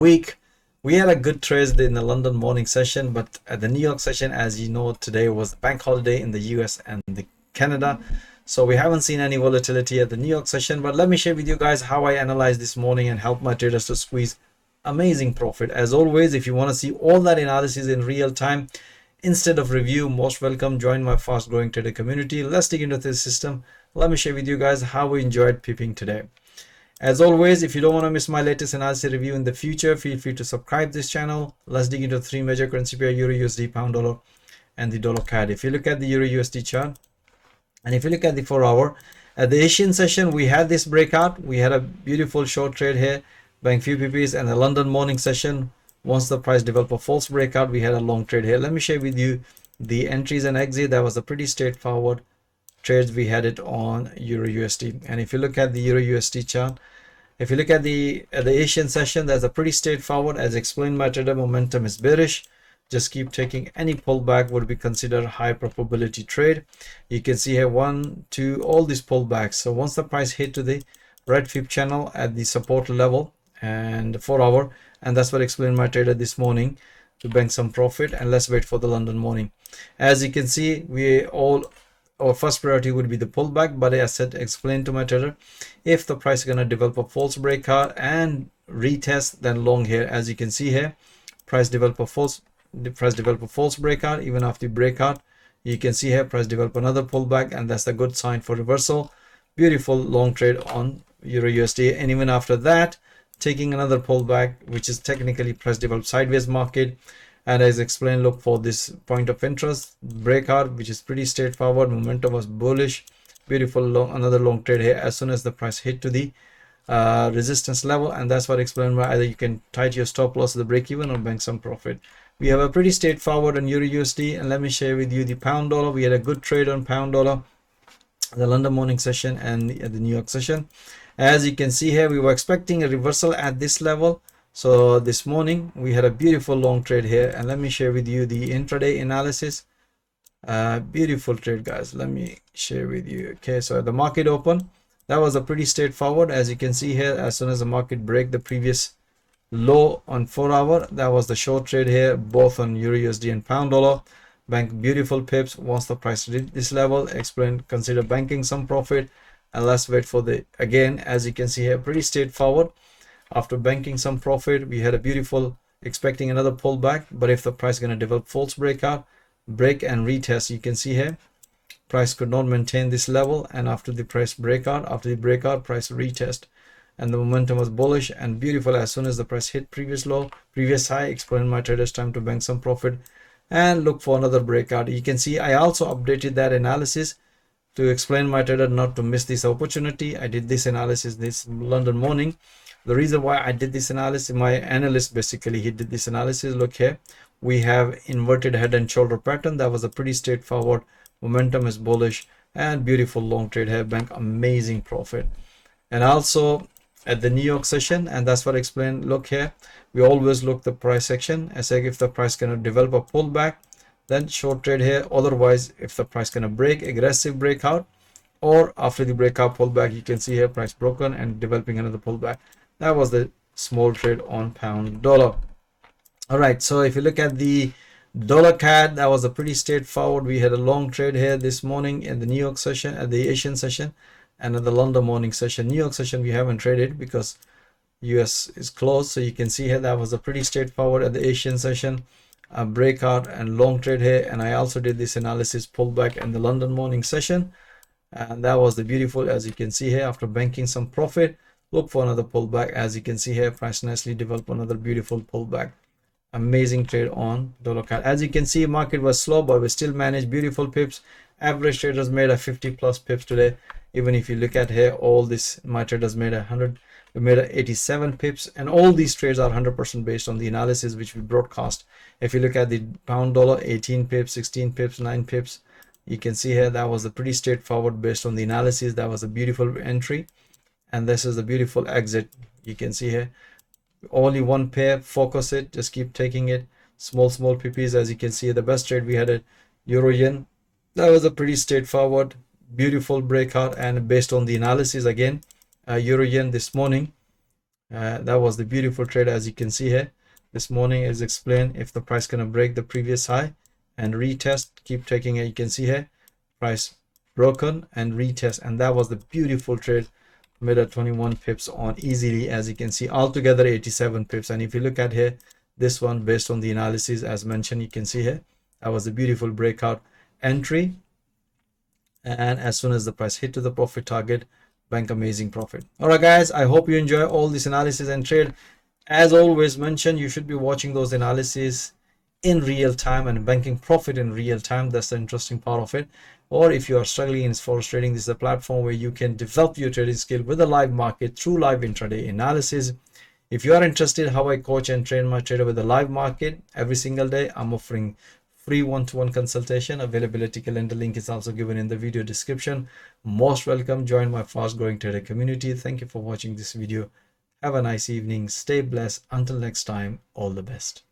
week. We had a good trade in the London morning session, but at the New York session, as you know, today was the bank holiday in the US and the Canada. So we haven't seen any volatility at the New York session, but let me share with you guys how I analyzed this morning and help my traders to squeeze amazing profit. As always, if you want to see all that analysis in real time instead of review, most welcome, join my fast growing trader community. Let's dig into this system. Let me share with you guys how we enjoyed peeping today. As always, if you don't want to miss my latest analysis review in the future, feel free to subscribe this channel. Let's dig into three major currency pair: EURUSD, pound dollar, and the dollar CAD. If you look at the EURUSD chart, and if you look at the 4 hour, at the Asian session, we had this breakout. We had a beautiful short trade here, buying few PPs, and the London morning session, once the price developed a false breakout, we had a long trade here. Let me share with you the entries and exit. That was a pretty straightforward trades. We had it on EURUSD. And if you look at the EURUSD chart, if you look at the Asian session, that's a pretty straightforward. As explained by trader, momentum is bearish. Just keep taking any pullback would be considered high probability trade. You can see here 1, 2, all these pullbacks. So once the price hit to the red fib channel at the support level and 4 hour, and that's what explained my trader this morning to bank some profit. And let's wait for the London morning. As you can see, our first priority would be the pullback, but as I said, explained to my trader, if the price is going to develop a false breakout and retest, then long here. As you can see here, price develop a false breakout. Even after the breakout, you can see here price develop another pullback, and that's a good sign for reversal. Beautiful long trade on EURUSD. And even after that, taking another pullback, which is technically price develop sideways market. And as explained, look for this point of interest breakout, which is pretty straightforward. Momentum was bullish. Beautiful another long trade here as soon as the price hit to the resistance level, and that's what explained by either you can tight your stop loss at the break even or bank some profit. We have a pretty straightforward on EURUSD, and let me share with you the pound dollar. We had a good trade on pound dollar, the London morning session and the New York session. As you can see here, we were expecting a reversal at this level. So this morning we had a beautiful long trade here, and let me share with you the intraday analysis. Beautiful trade, guys. Let me share with you. Okay, so the market open, that was a pretty straightforward. As you can see here, as soon as the market break the previous low on 4 hour, that was the short trade here, both on EURUSD and pound dollar. Bank beautiful pips. Once the price reached this level, consider banking some profit, and let's wait for the, again, as you can see here, pretty straightforward. After banking some profit, we had a beautiful, expecting another pullback, but if the price is going to develop false breakout, break and retest, you can see here price could not maintain this level, and after the price breakout, price retest, and the momentum was bullish and beautiful. As soon as the price hit previous low, previous high, explain my traders time to bank some profit and look for another breakout. You can see I also updated that analysis to explain my trader not to miss this opportunity. I did this analysis this London morning. The reason why I did this analysis, my analyst basically, he did this analysis. Look here, we have inverted head and shoulder pattern. That was a pretty straightforward. Momentum is bullish and beautiful long trade here, bank amazing profit. And also at the New York session, and that's what I explained. Look here, we always look the price section. As if the price can develop a pullback, then short trade here. Otherwise, if the price can break, aggressive breakout, or after the breakout pullback, you can see here price broken and developing another pullback. That was the small trade on pound dollar. All right, so if you look at the dollar CAD, that was a pretty straightforward. We had a long trade here this morning in the New York session, at the Asian session, and at the London morning session. New York session we haven't traded because US is closed. So you can see here that was a pretty straightforward. At the Asian session, a breakout and long trade here, and I also did this analysis pullback in the London morning session, and that was the beautiful. As you can see here, after banking some profit, look for another pullback. As you can see here, price nicely developed another beautiful pullback. Amazing trade on dollar CAD. As you can see, market was slow, but we still managed beautiful pips. Average traders made a 50 plus pips today. Even if you look at here, all this, my traders made 100. We made 87 pips, and all these trades are 100% based on the analysis which we broadcast. If you look at the pound dollar, 18 pips, 16 pips, 9 pips, you can see here that was a pretty straightforward based on the analysis. That was a beautiful entry, and this is a beautiful exit. You can see here only one pair, focus it, just keep taking it, small PPs. As you can see, the best trade we had at euro yen, that was a pretty straightforward, beautiful breakout, and based on the analysis again, euro yen this morning, That was the beautiful trade, as you can see here. This morning is explained if the price gonna break the previous high and retest, keep taking it. You can see here price broken and retest, and that was the beautiful trade, made at 21 pips on easily, as you can see, altogether 87 pips. And if you look at here, this one based on the analysis as mentioned, you can see here that was a beautiful breakout entry, and as soon as the price hit to the profit target, bank amazing profit. All right guys, I hope you enjoy all this analysis and trade. As always mentioned, you should be watching those analyses in real time and banking profit in real time. That's the interesting part of it. Or if you are struggling in forex trading, this is a platform where you can develop your trading skill with a live market through live intraday analysis. If you are interested how I coach and train my trader with a live market every single day, I'm offering free one-to-one consultation. Availability calendar link is also given in the video description. Most welcome. Join my fast growing trader community. Thank you for watching this video. Have a nice evening. Stay blessed. Until next time, all the best.